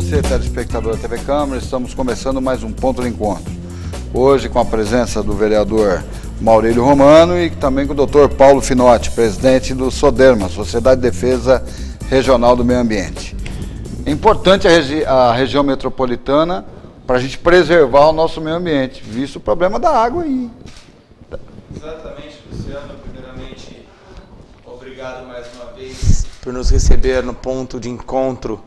você, telespectador da TV Câmara. Estamos começando mais um Ponto de Encontro. Hoje com a presença do vereador Maurílio Romano e também com o Dr. Paulo Finotti, presidente do SODERMA, Sociedade de Defesa Regional do Meio Ambiente. É importante a região metropolitana para a gente preservar o nosso meio ambiente, visto o problema da água aí. Exatamente, Luciano. Primeiramente, obrigado mais uma vez por nos receber no ponto de encontro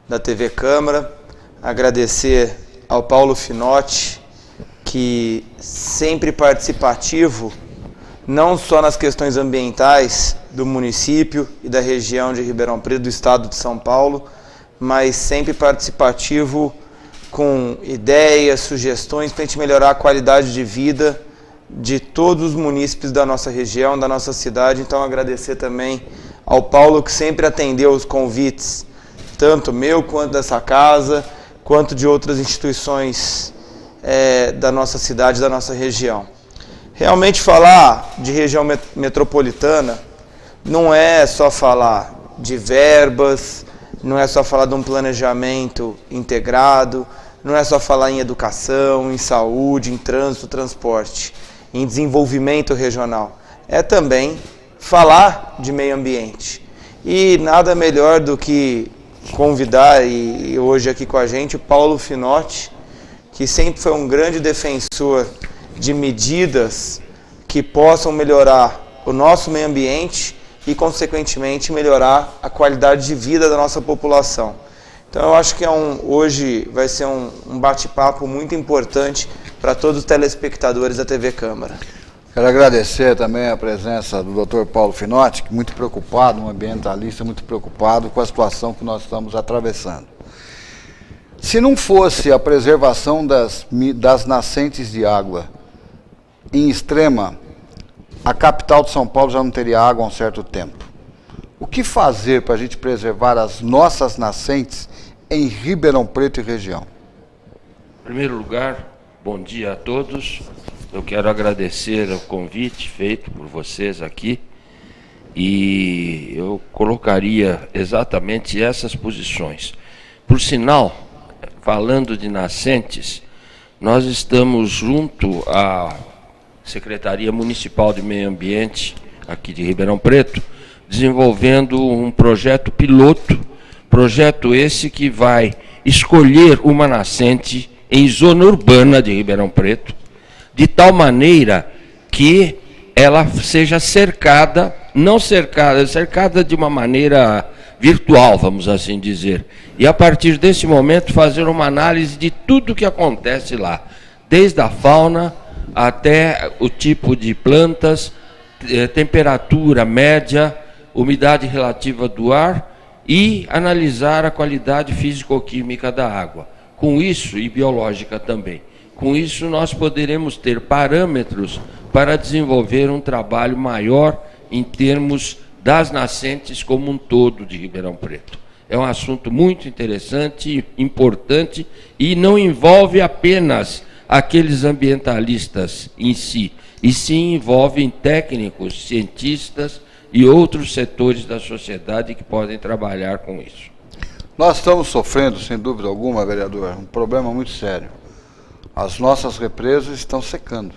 da TV Câmara. Agradecer ao Paulo Finotti, que sempre participativo, não só nas questões ambientais do município e da região de Ribeirão Preto, do estado de São Paulo, mas sempre participativo com ideias, sugestões para a gente melhorar a qualidade de vida de todos os munícipes da nossa região, da nossa cidade. Então agradecer também ao Paulo, que sempre atendeu os convites, tanto meu quanto dessa casa, quanto de outras instituições da nossa cidade, da nossa região. Realmente falar de região metropolitana não é só falar de verbas, não é só falar de um planejamento integrado, não é só falar em educação, em saúde, em trânsito, transporte, em desenvolvimento regional. É também falar de meio ambiente. E nada melhor do que convidar, e hoje aqui com a gente, o Paulo Finotti, que sempre foi um grande defensor de medidas que possam melhorar o nosso meio ambiente e, consequentemente, melhorar a qualidade de vida da nossa população. Então, eu acho que hoje vai ser um bate-papo muito importante para todos os telespectadores da TV Câmara. Quero agradecer também a presença do Dr. Paulo Finotti, muito preocupado, um ambientalista muito preocupado com a situação que nós estamos atravessando. Se não fosse a preservação das nascentes de água em Extrema, a capital de São Paulo já não teria água há um certo tempo. O que fazer para a gente preservar as nossas nascentes em Ribeirão Preto e região? Em primeiro lugar, bom dia a todos. Eu quero agradecer o convite feito por vocês aqui e eu colocaria exatamente essas posições. Por sinal, falando de nascentes, nós estamos junto à Secretaria Municipal de Meio Ambiente, aqui de Ribeirão Preto, desenvolvendo um projeto piloto, projeto esse que vai escolher uma nascente em zona urbana de Ribeirão Preto, de tal maneira que ela seja cercada, cercada de uma maneira virtual, vamos assim dizer. E a partir desse momento fazer uma análise de tudo que acontece lá, desde a fauna até o tipo de plantas, temperatura média, umidade relativa do ar e analisar a qualidade físico-química da água. Com isso, e biológica também. Com isso, nós poderemos ter parâmetros para desenvolver um trabalho maior em termos das nascentes como um todo de Ribeirão Preto. É um assunto muito interessante, importante, e não envolve apenas aqueles ambientalistas em si, e sim envolve técnicos, cientistas e outros setores da sociedade que podem trabalhar com isso. Nós estamos sofrendo, sem dúvida alguma, vereador, um problema muito sério. As nossas represas estão secando.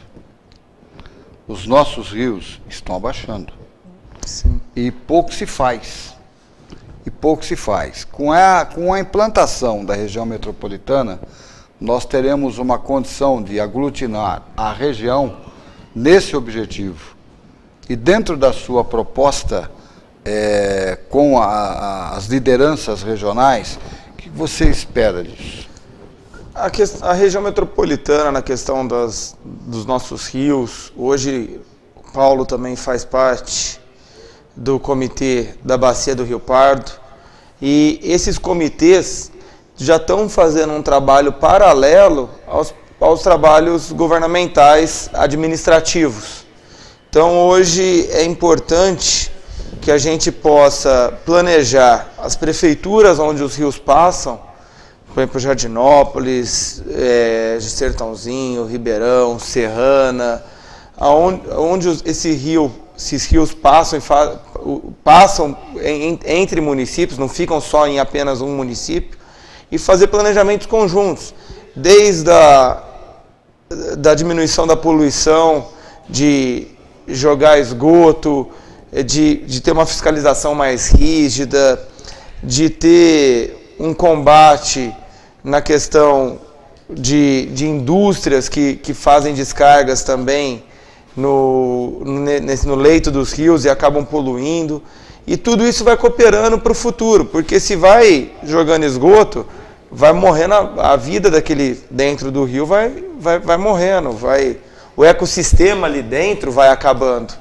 Os nossos rios estão abaixando. Sim. E pouco se faz. Com a implantação da região metropolitana, nós teremos uma condição de aglutinar a região nesse objetivo. E dentro da sua proposta, com as lideranças regionais, o que você espera disso? A região metropolitana, na questão dos nossos rios, hoje o Paulo também faz parte do comitê da Bacia do Rio Pardo, e esses comitês já estão fazendo um trabalho paralelo aos trabalhos governamentais administrativos. Então hoje é importante que a gente possa planejar as prefeituras onde os rios passam, por exemplo, Jardinópolis, Sertãozinho, Ribeirão, Serrana, onde esses rios passam entre municípios, não ficam só em apenas um município, e fazer planejamentos conjuntos, desde da diminuição da poluição, de jogar esgoto, de ter uma fiscalização mais rígida, de ter um combate na questão de indústrias que fazem descargas também no leito dos rios e acabam poluindo. E tudo isso vai cooperando para o futuro, porque se vai jogando esgoto, vai morrendo a vida daquele dentro do rio, vai morrendo, o ecossistema ali dentro vai acabando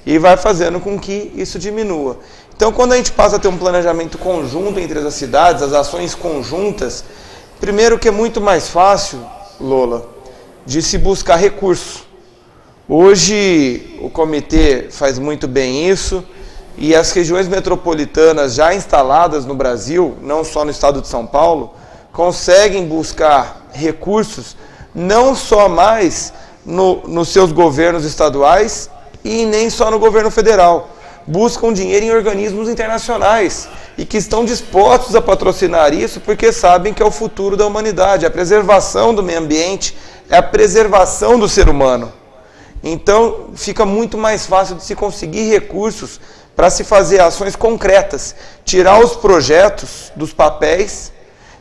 e vai fazendo com que isso diminua. Então, quando a gente passa a ter um planejamento conjunto entre as cidades, as ações conjuntas, primeiro que é muito mais fácil, Lola, de se buscar recursos. Hoje o comitê faz muito bem isso, e as regiões metropolitanas já instaladas no Brasil, não só no estado de São Paulo, conseguem buscar recursos não só mais nos seus governos estaduais e nem só no governo federal. Buscam dinheiro em organismos internacionais e que estão dispostos a patrocinar isso porque sabem que é o futuro da humanidade. A preservação do meio ambiente é a preservação do ser humano. Então, fica muito mais fácil de se conseguir recursos para se fazer ações concretas, tirar os projetos dos papéis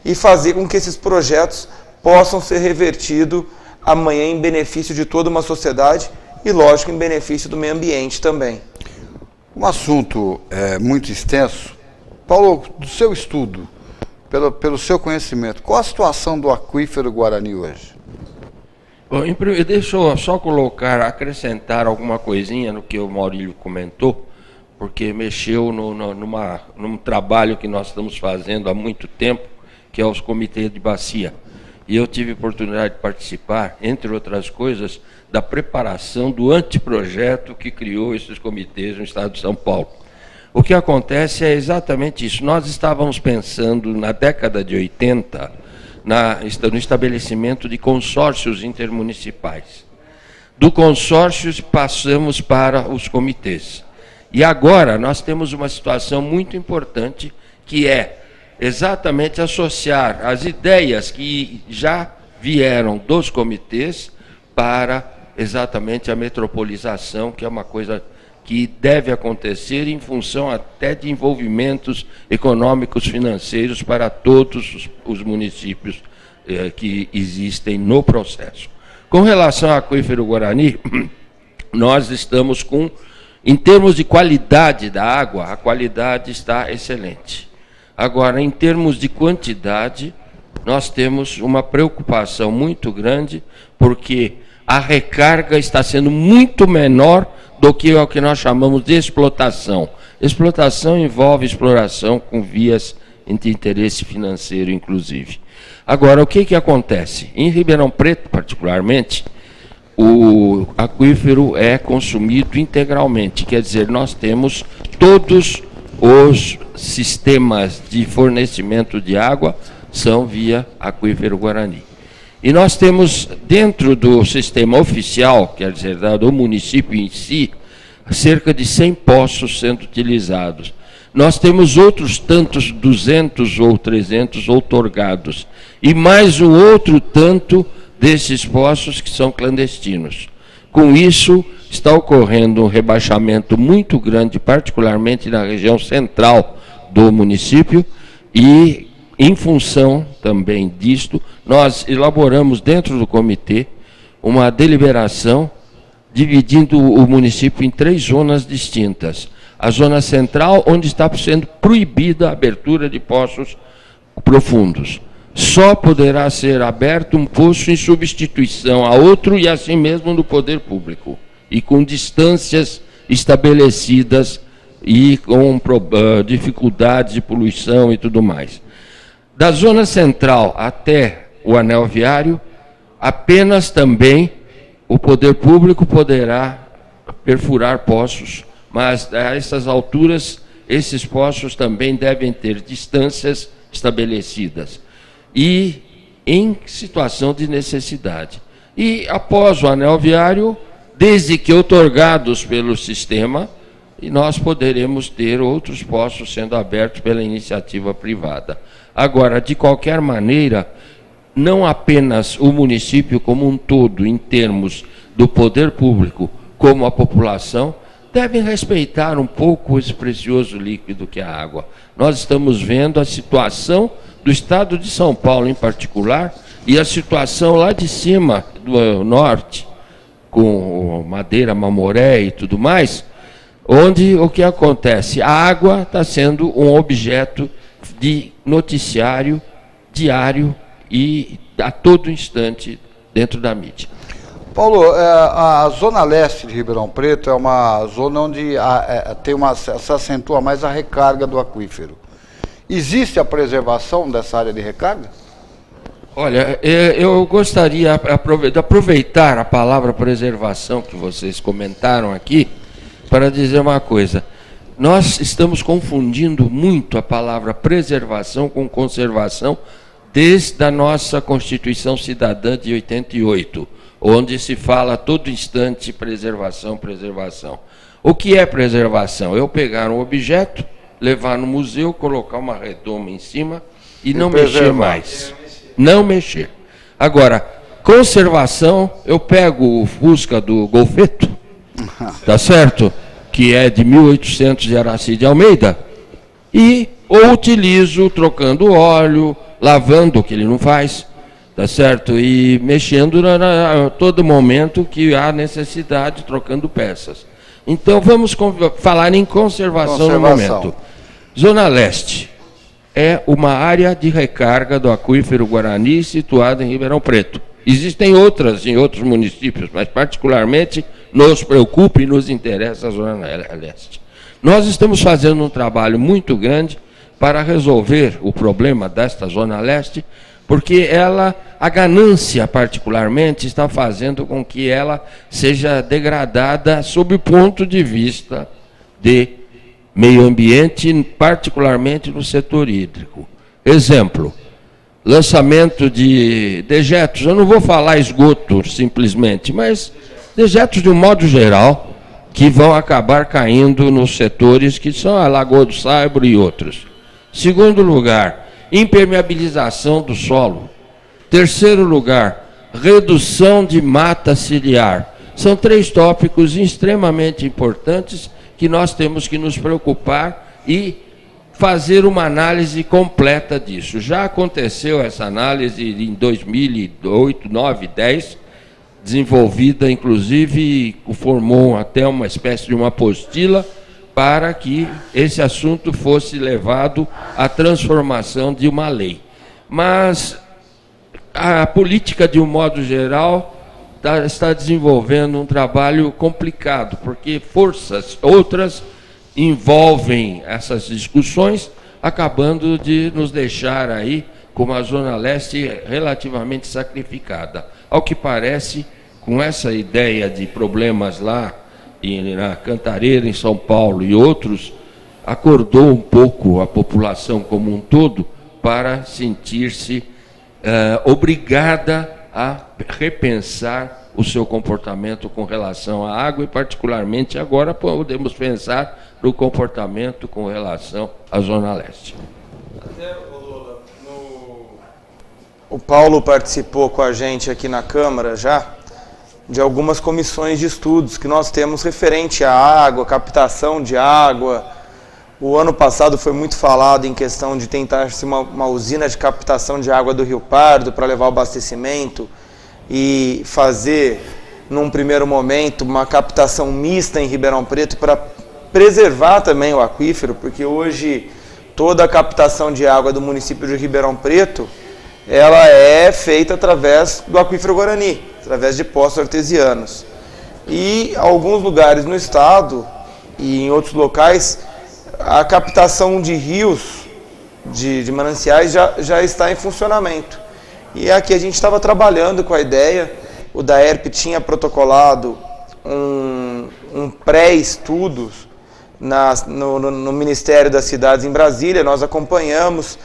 e fazer com que esses projetos possam ser revertidos amanhã em benefício de toda uma sociedade e, lógico, em benefício do meio ambiente também. Um assunto muito extenso. Paulo, do seu estudo, pelo seu conhecimento, qual a situação do aquífero Guarani hoje? Bom, deixa eu só acrescentar alguma coisinha no que o Maurílio comentou, porque mexeu num trabalho que nós estamos fazendo há muito tempo, que é os comitês de bacia. E eu tive a oportunidade de participar, entre outras coisas, da preparação do anteprojeto que criou esses comitês no estado de São Paulo. O que acontece é exatamente isso. Nós estávamos pensando, na década de 80, no estabelecimento de consórcios intermunicipais. Do consórcio passamos para os comitês. E agora nós temos uma situação muito importante, que é exatamente associar as ideias que já vieram dos comitês para exatamente a metropolização, que é uma coisa que deve acontecer em função até de envolvimentos econômicos, financeiros para todos os municípios que existem no processo. Com relação ao aquífero Guarani, nós estamos em termos de qualidade da água, a qualidade está excelente. Agora, em termos de quantidade, nós temos uma preocupação muito grande, porque a recarga está sendo muito menor do que o que nós chamamos de explotação. Explotação envolve exploração com vias de interesse financeiro, inclusive. Agora, o que acontece? Em Ribeirão Preto, particularmente, o aquífero é consumido integralmente, quer dizer, nós temos todos os sistemas de fornecimento de água são via aquífero Guarani. E nós temos, dentro do sistema oficial, quer dizer, do município em si, cerca de 100 poços sendo utilizados. Nós temos outros tantos, 200 ou 300 outorgados, e mais um outro tanto desses poços que são clandestinos. Com isso, está ocorrendo um rebaixamento muito grande, particularmente na região central do município, e em função também disto, nós elaboramos dentro do comitê uma deliberação dividindo o município em 3 zonas distintas. A zona central, onde está sendo proibida a abertura de poços profundos. Só poderá ser aberto um poço em substituição a outro e assim mesmo no poder público, e com distâncias estabelecidas e com dificuldades de poluição e tudo mais. Da zona central até o anel viário, apenas também o poder público poderá perfurar poços, mas a essas alturas, esses poços também devem ter distâncias estabelecidas e em situação de necessidade. E após o anel viário, desde que outorgados pelo sistema, nós poderemos ter outros poços sendo abertos pela iniciativa privada. Agora, de qualquer maneira, não apenas o município como um todo, em termos do poder público, como a população, devem respeitar um pouco esse precioso líquido que é a água. Nós estamos vendo a situação do estado de São Paulo, em particular, e a situação lá de cima, do norte, com Madeira, Mamoré e tudo mais, onde o que acontece? A água está sendo um objeto de noticiário diário e a todo instante dentro da mídia. Paulo, a zona leste de Ribeirão Preto é uma zona onde se acentua mais a recarga do aquífero. Existe a preservação dessa área de recarga? Olha, eu gostaria de aproveitar a palavra preservação que vocês comentaram aqui para dizer uma coisa. Nós estamos confundindo muito a palavra preservação com conservação desde a nossa Constituição Cidadã de 88, onde se fala a todo instante preservação, preservação. O que é preservação? Eu pegar um objeto, levar no museu, colocar uma redoma em cima e não mexer mais. Não mexer. Agora, conservação, eu pego o Fusca do Golfeto, tá certo? Que é de 1800 de Aracide Almeida, e ou utilizo trocando óleo, lavando, o que ele não faz, tá certo? E mexendo a todo momento que há necessidade, trocando peças. Então, vamos falar em conservação no momento. Zona Leste é uma área de recarga do aquífero Guarani situada em Ribeirão Preto. Existem outras em outros municípios, mas particularmente nos preocupa e nos interessa a Zona Leste. Nós estamos fazendo um trabalho muito grande para resolver o problema desta Zona Leste, porque a ganância particularmente, está fazendo com que ela seja degradada sob o ponto de vista de meio ambiente, particularmente no setor hídrico. Exemplo, lançamento de dejetos, eu não vou falar esgoto simplesmente, mas dejetos de um modo geral, que vão acabar caindo nos setores que são a Lagoa do Saibro e outros. Segundo lugar, impermeabilização do solo. Terceiro lugar, redução de mata ciliar. São 3 tópicos extremamente importantes que nós temos que nos preocupar e fazer uma análise completa disso. Já aconteceu essa análise em 2008, 2009, 2010, desenvolvida, inclusive, formou até uma espécie de uma apostila para que esse assunto fosse levado à transformação de uma lei. Mas a política, de um modo geral, está desenvolvendo um trabalho complicado, porque forças outras envolvem essas discussões, acabando de nos deixar aí com uma Zona Leste relativamente sacrificada. Ao que parece, com essa ideia de problemas lá na Cantareira, em São Paulo e outros, acordou um pouco a população como um todo para sentir-se obrigada a repensar o seu comportamento com relação à água, e particularmente agora podemos pensar no comportamento com relação à Zona Leste. Até, Lula, o Paulo participou com a gente aqui na Câmara já de algumas comissões de estudos que nós temos referente à água, captação de água. O ano passado foi muito falado em questão de tentar-se uma usina de captação de água do Rio Pardo para levar o abastecimento e fazer, num primeiro momento, uma captação mista em Ribeirão Preto para preservar também o aquífero, porque hoje toda a captação de água do município de Ribeirão Preto, ela é feita através do aquífero Guarani, através de poços artesianos. E alguns lugares no estado e em outros locais, a captação de rios, de mananciais, já está em funcionamento. E aqui a gente estava trabalhando com a ideia, o DAERP tinha protocolado um pré-estudo no Ministério das Cidades em Brasília, nós acompanhamos,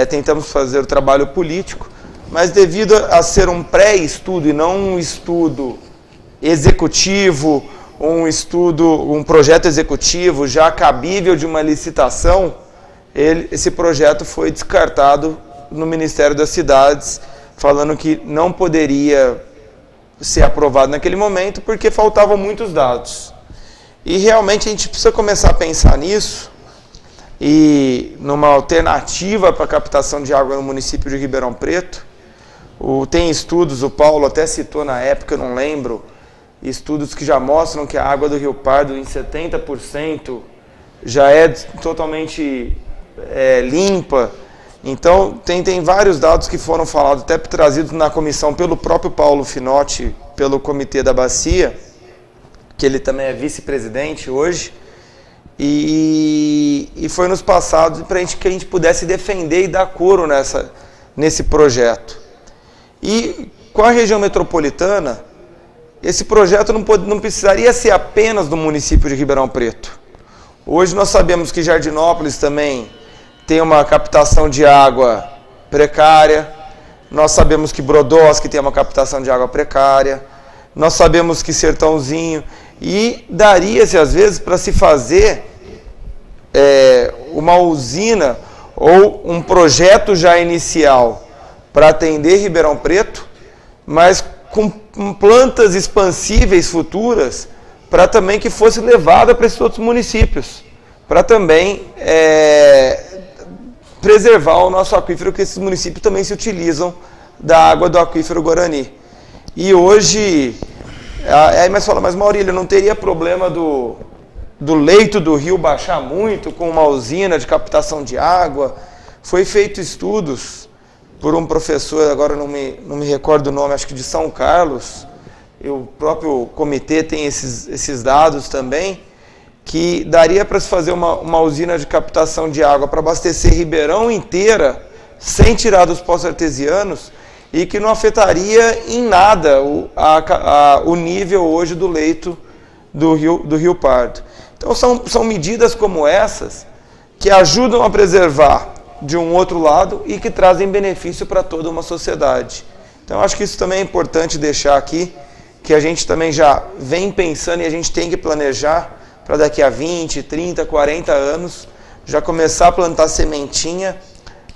tentamos fazer o trabalho político, mas devido a ser um pré-estudo e não um estudo executivo, um projeto executivo já cabível de uma licitação, esse projeto foi descartado no Ministério das Cidades, falando que não poderia ser aprovado naquele momento porque faltavam muitos dados. E realmente a gente precisa começar a pensar nisso e numa alternativa para a captação de água no município de Ribeirão Preto. Tem estudos, o Paulo até citou na época, eu não lembro, estudos que já mostram que a água do Rio Pardo em 70% já é totalmente limpa. Então tem vários dados que foram falados, até trazidos na comissão pelo próprio Paulo Finotti, pelo Comitê da Bacia, que ele também é vice-presidente hoje, e foi nos passados para que a gente pudesse defender e dar coro nesse projeto. E com a região metropolitana, esse projeto não precisaria ser apenas do município de Ribeirão Preto. Hoje nós sabemos que Jardinópolis também tem uma captação de água precária, nós sabemos que Brodowski tem uma captação de água precária, nós sabemos que Sertãozinho, e daria-se às vezes para se fazer uma usina ou um projeto já inicial para atender Ribeirão Preto, mas com plantas expansíveis futuras, para também que fosse levada para esses outros municípios, para também preservar o nosso aquífero, que esses municípios também se utilizam da água do aquífero Guarani. E hoje, aí mais fala, mas Maurílio, não teria problema do leito do rio baixar muito com uma usina de captação de água? Foi feito estudos por um professor, agora não me recordo o nome, acho que de São Carlos, e o próprio comitê tem esses dados também, que daria para se fazer uma usina de captação de água para abastecer Ribeirão inteira, sem tirar dos poços artesianos, e que não afetaria em nada o nível hoje do leito do Rio Pardo. Então são medidas como essas que ajudam a preservar de um outro lado e que trazem benefício para toda uma sociedade. Então acho que isso também é importante deixar aqui, que a gente também já vem pensando e a gente tem que planejar para daqui a 20, 30, 40 anos já começar a plantar sementinha,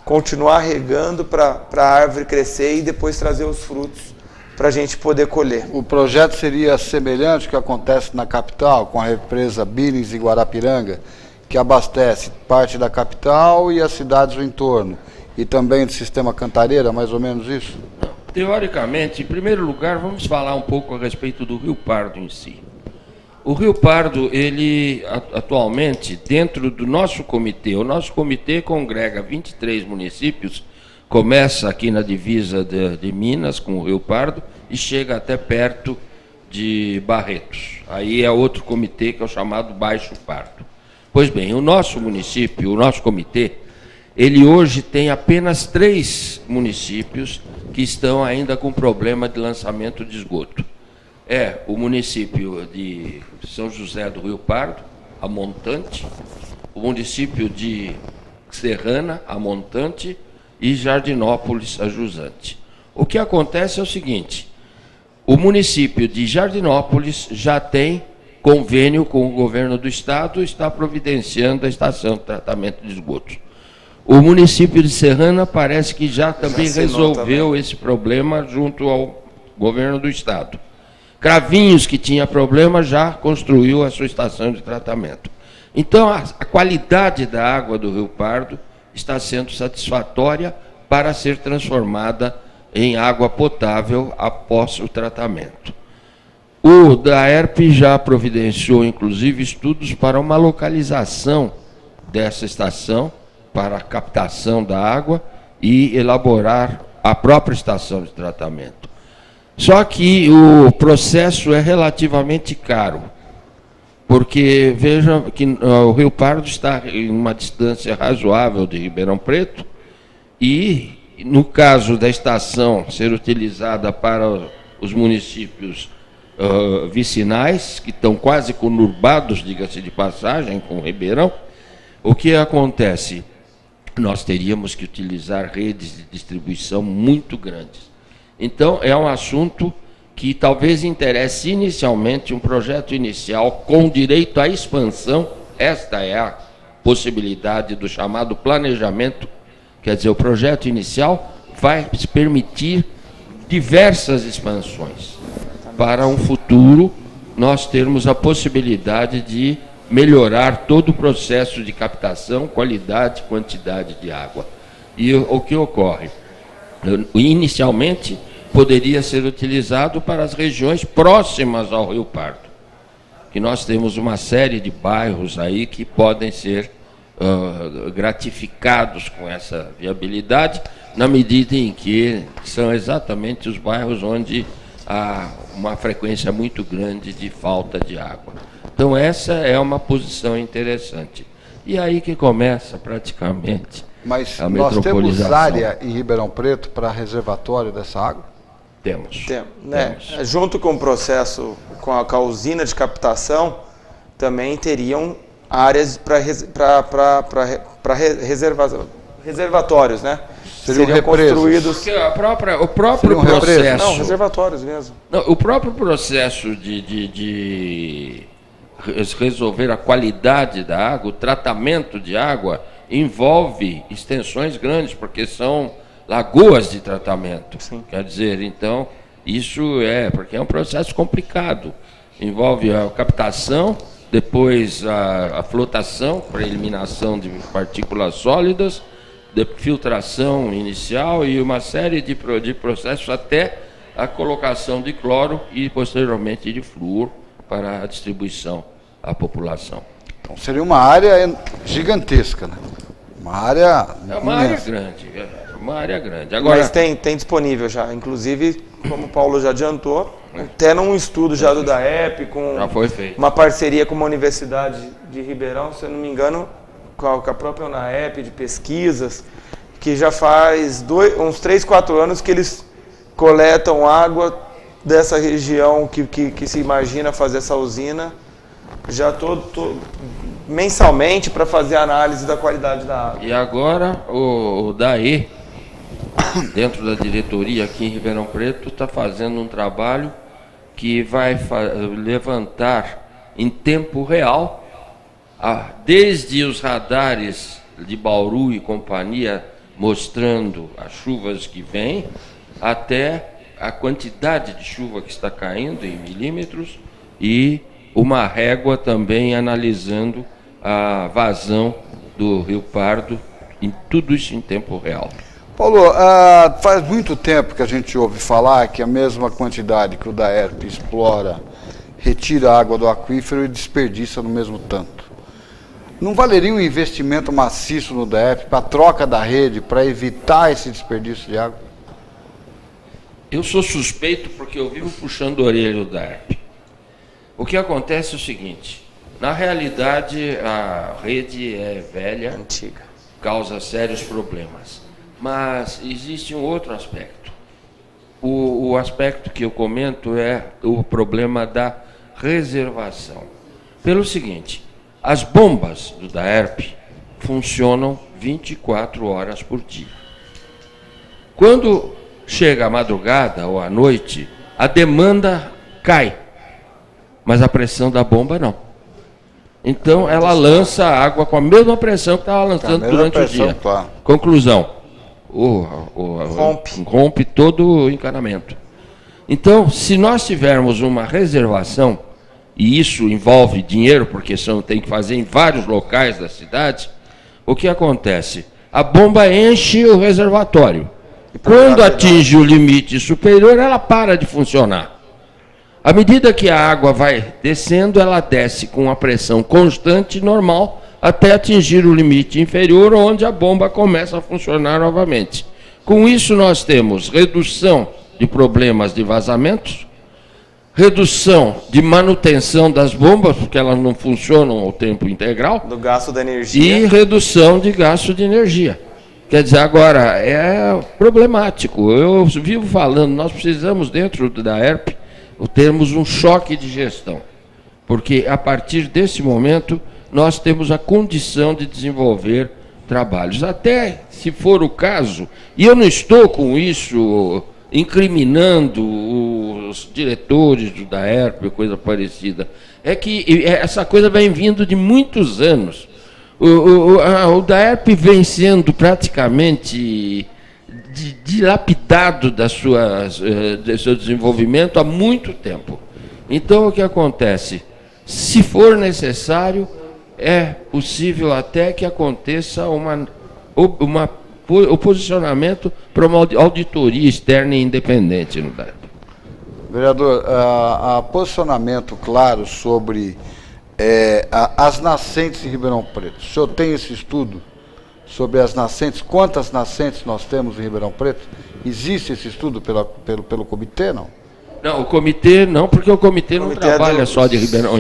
continuar regando para a árvore crescer e depois trazer os frutos para a gente poder colher. O projeto seria semelhante ao que acontece na capital, com a represa Billings e Guarapiranga, que abastece parte da capital e as cidades do entorno, e também do sistema Cantareira, mais ou menos isso? Teoricamente, em primeiro lugar, vamos falar um pouco a respeito do Rio Pardo em si. O Rio Pardo, ele atualmente, dentro do nosso comitê, o nosso comitê congrega 23 municípios, começa aqui na divisa de Minas com o Rio Pardo e chega até perto de Barretos. Aí é outro comitê que é o chamado Baixo Pardo. Pois bem, o nosso município, o nosso comitê, ele hoje tem apenas 3 municípios que estão ainda com problema de lançamento de esgoto. É o município de São José do Rio Pardo, a Montante, o município de Serrana, a Montante, e Jardinópolis, a Jusante. O que acontece é o seguinte, o município de Jardinópolis já tem convênio com o governo do estado e está providenciando a estação de tratamento de esgotos. O município de Serrana parece que já também resolveu esse problema junto ao governo do estado. Cravinhos, que tinha problema, já construiu a sua estação de tratamento. Então, a qualidade da água do Rio Pardo está sendo satisfatória para ser transformada em água potável após o tratamento. O DAERP já providenciou, inclusive, estudos para uma localização dessa estação, para a captação da água e elaborar a própria estação de tratamento. Só que o processo é relativamente caro, porque veja que o Rio Pardo está em uma distância razoável de Ribeirão Preto e, no caso da estação ser utilizada para os municípios vicinais, que estão quase conurbados, diga-se de passagem, com Ribeirão, o que acontece? Nós teríamos que utilizar redes de distribuição muito grandes. Então, é um assunto que talvez interesse inicialmente um projeto inicial com direito à expansão. Esta é possibilidade do chamado planejamento, quer dizer, o projeto inicial vai permitir diversas expansões. Para um futuro, nós termos a possibilidade de melhorar todo o processo de captação, qualidade e quantidade de água. E o que ocorre? Inicialmente, poderia ser utilizado para as regiões próximas ao Rio Pardo, que nós temos uma série de bairros aí que podem ser gratificados com essa viabilidade, na medida em que são exatamente os bairros onde há uma frequência muito grande de falta de água. Então essa é uma posição interessante. E aí que começa praticamente Mas a nós temos metropolização. área em Ribeirão Preto para reservatório dessa água? Temos. Temos. Junto com o processo, com a usina de captação, também teriam áreas para reservatórios, né? Seriam construídos. Porque o próprio processo. Não, reservatórios mesmo. Não, o próprio processo de resolver a qualidade da água, o tratamento de água, envolve extensões grandes, porque são lagoas de tratamento. Sim. Quer dizer, então, isso porque é um processo complicado. Envolve a captação, depois a flotação para eliminação de partículas sólidas, de filtração inicial e uma série de processos até a colocação de cloro e posteriormente de flúor para a distribuição à população. Então seria uma área gigantesca, né? Uma área Uma área grande. Agora, mas tem disponível já, inclusive, como o Paulo já adiantou, até num estudo já do DAERP, com já foi feito. uma parceria com uma universidade de Ribeirão, se eu não me engano, com a própria UNAEP de pesquisas, que já faz uns 3, 4 anos que eles coletam água dessa região que se imagina fazer essa usina, já mensalmente para fazer a análise da qualidade da água. E agora o DAE, dentro da diretoria aqui em Ribeirão Preto, está fazendo um trabalho que vai levantar em tempo real, desde os radares de Bauru e companhia, mostrando as chuvas que vêm, até a quantidade de chuva que está caindo em milímetros, e uma régua também analisando a vazão do Rio Pardo, em tudo isso em tempo real. Paulo, faz muito tempo que a gente ouve falar que a mesma quantidade que o DAERP explora, retira a água do aquífero e desperdiça no mesmo tanto. Não valeria um investimento maciço no DAERP para a troca da rede, para evitar esse desperdício de água? Eu sou suspeito porque eu vivo puxando a orelha do DAERP. O que acontece é o seguinte: na realidade a rede é velha, Antiga, causa sérios problemas. Mas existe um outro aspecto. O aspecto que eu comento é o problema da reservação. Pelo seguinte, as bombas do DAERP funcionam 24 horas por dia. Quando chega a madrugada ou à noite, a demanda cai, mas a pressão da bomba não. Então ela lança a água com a mesma pressão que estava lançando durante o dia. Claro. Conclusão: rompe todo o encanamento. Então, se nós tivermos uma reservação, e isso envolve dinheiro, porque tem que fazer em vários locais da cidade, o que acontece? A bomba enche o reservatório. Quando atinge o limite superior, ela para de funcionar. À medida que a água vai descendo, ela desce com a pressão constante e normal, até atingir o limite inferior, onde a bomba começa a funcionar novamente. Com isso, nós temos redução de problemas de vazamentos, redução de manutenção das bombas, porque elas não funcionam ao tempo integral, do gasto da energia, e redução de gasto de energia. Quer dizer, agora, é problemático. Eu vivo falando, nós precisamos, dentro da DAERP, termos um choque de gestão, porque a partir desse momento nós temos a condição de desenvolver trabalhos. Até, se for o caso, e eu não estou com isso incriminando os diretores do DAERP, coisa parecida, é que essa coisa vem vindo de muitos anos. O DAERP vem sendo praticamente dilapidado do seu desenvolvimento há muito tempo. Então, o que acontece? Se for necessário, é possível até que aconteça o posicionamento para uma auditoria externa e independente no DAERP. Vereador, posicionamento claro sobre as nascentes em Ribeirão Preto. O senhor tem esse estudo sobre as nascentes? Quantas nascentes nós temos em Ribeirão Preto? Existe esse estudo pelo comitê, não? Não, o comitê não, porque o comitê não trabalha só de Ribeirão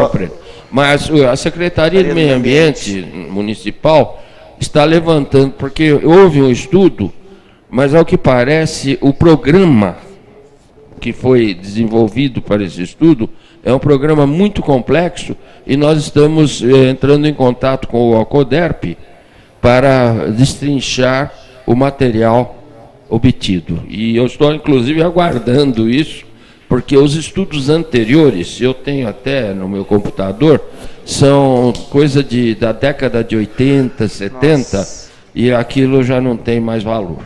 Preto. Mas a Secretaria de Meio Ambiente Municipal está levantando, porque houve um estudo, mas ao que parece, o programa que foi desenvolvido para esse estudo é um programa muito complexo e nós estamos entrando em contato com o Alcoderp para destrinchar o material obtido. E eu estou, inclusive, aguardando isso, porque os estudos anteriores, eu tenho até no meu computador, são coisa da década de 80, 70, Nossa. E aquilo já não tem mais valor.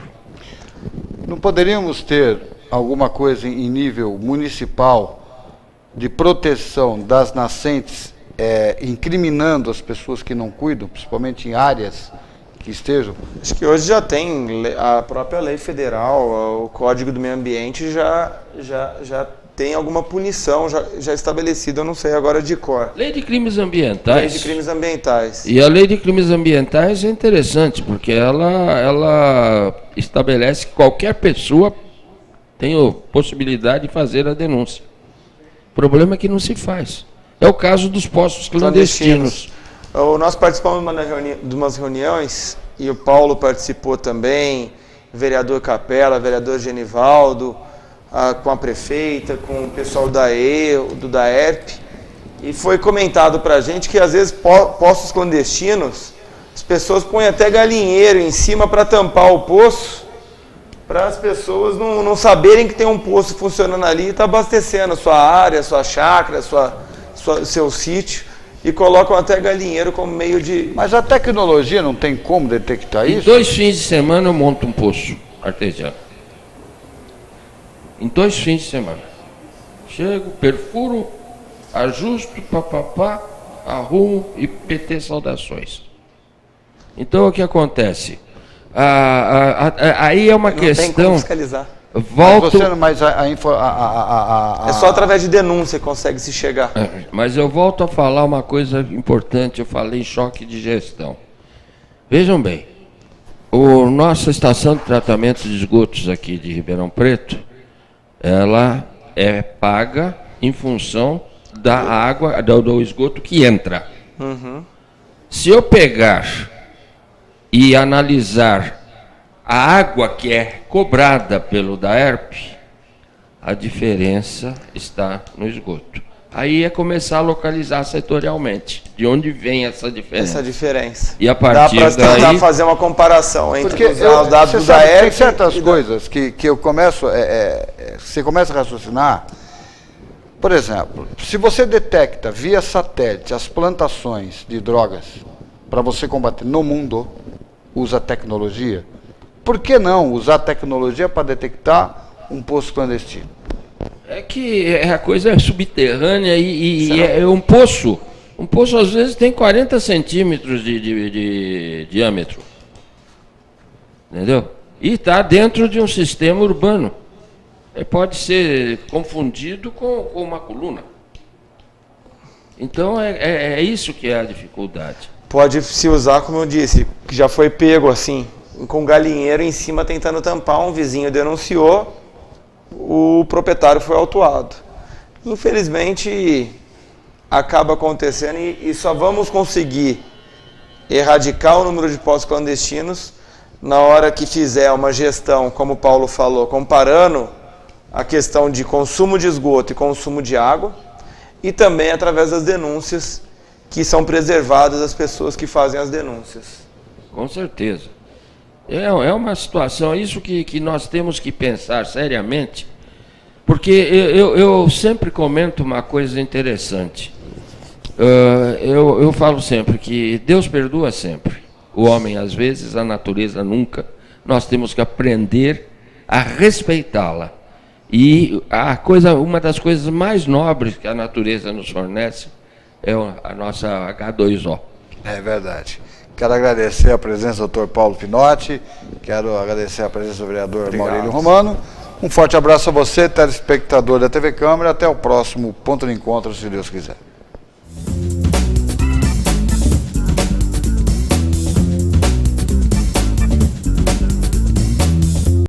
Não poderíamos ter alguma coisa em nível municipal de proteção das nascentes, incriminando as pessoas que não cuidam, principalmente em áreas que estejam? Acho que hoje já tem a própria lei federal, o Código do Meio Ambiente já tem alguma punição já estabelecida, eu não sei agora de cor. Lei de crimes ambientais. Lei de crimes ambientais. E a lei de crimes ambientais é interessante, porque ela estabelece que qualquer pessoa tem a possibilidade de fazer a denúncia. O problema é que não se faz. É o caso dos poços clandestinos. Nós participamos de umas reuniões, e o Paulo participou também, o vereador Capela, o vereador Genivaldo, com a prefeita, com o pessoal do DAERP, e foi comentado para a gente que às vezes poços clandestinos, as pessoas põem até galinheiro em cima para tampar o poço, para as pessoas não saberem que tem um poço funcionando ali e está abastecendo a sua área, a sua chácara, seu sítio, e colocam até galinheiro como meio de... Mas a tecnologia não tem como detectar isso? Em 2 fins de semana eu monto um poço artesiano. Em 2 fins de semana. Chego, perfuro, ajusto, arrumo e PT saudações. Então o que acontece? Aí é uma questão... Não tem como fiscalizar. É só através de denúncia que consegue se chegar. Mas eu volto a falar uma coisa importante, eu falei em choque de gestão. Vejam bem, nossa estação de tratamento de esgotos aqui de Ribeirão Preto, ela é paga em função da água, do esgoto que entra. Uhum. Se eu pegar e analisar a água que é cobrada pelo DAERP, a diferença está no esgoto. Aí é começar a localizar setorialmente de onde vem essa diferença. E a partir daí... Dá para tentar fazer uma comparação entre os dados do DAERP... Tem certas coisas que eu começo... você começa a raciocinar. Por exemplo, se você detecta via satélite as plantações de drogas para você combater no mundo, usa tecnologia... Por que não usar tecnologia para detectar um poço clandestino? É que a coisa é subterrânea e é um poço. Um poço, às vezes, tem 40 centímetros de diâmetro. Entendeu? E está dentro de um sistema urbano. Pode ser confundido com uma coluna. Então, é isso que é a dificuldade. Pode se usar, como eu disse, que já foi pego assim... com galinheiro em cima tentando tampar, um vizinho denunciou, o proprietário foi autuado. Infelizmente, acaba acontecendo e só vamos conseguir erradicar o número de poços clandestinos na hora que fizer uma gestão, como o Paulo falou, comparando a questão de consumo de esgoto e consumo de água, e também através das denúncias que são preservadas as pessoas que fazem as denúncias. Com certeza. É uma situação, isso que nós temos que pensar seriamente, porque eu sempre comento uma coisa interessante. Eu falo sempre que Deus perdoa sempre. O homem às vezes, a natureza nunca. Nós temos que aprender a respeitá-la. E uma das coisas mais nobres que a natureza nos fornece é a nossa H2O. É verdade. Quero agradecer a presença do Dr. Paulo Pinotti, quero agradecer a presença do vereador Maurílio Romano. Um forte abraço a você, telespectador da TV Câmara. Até o próximo Ponto de Encontro, se Deus quiser.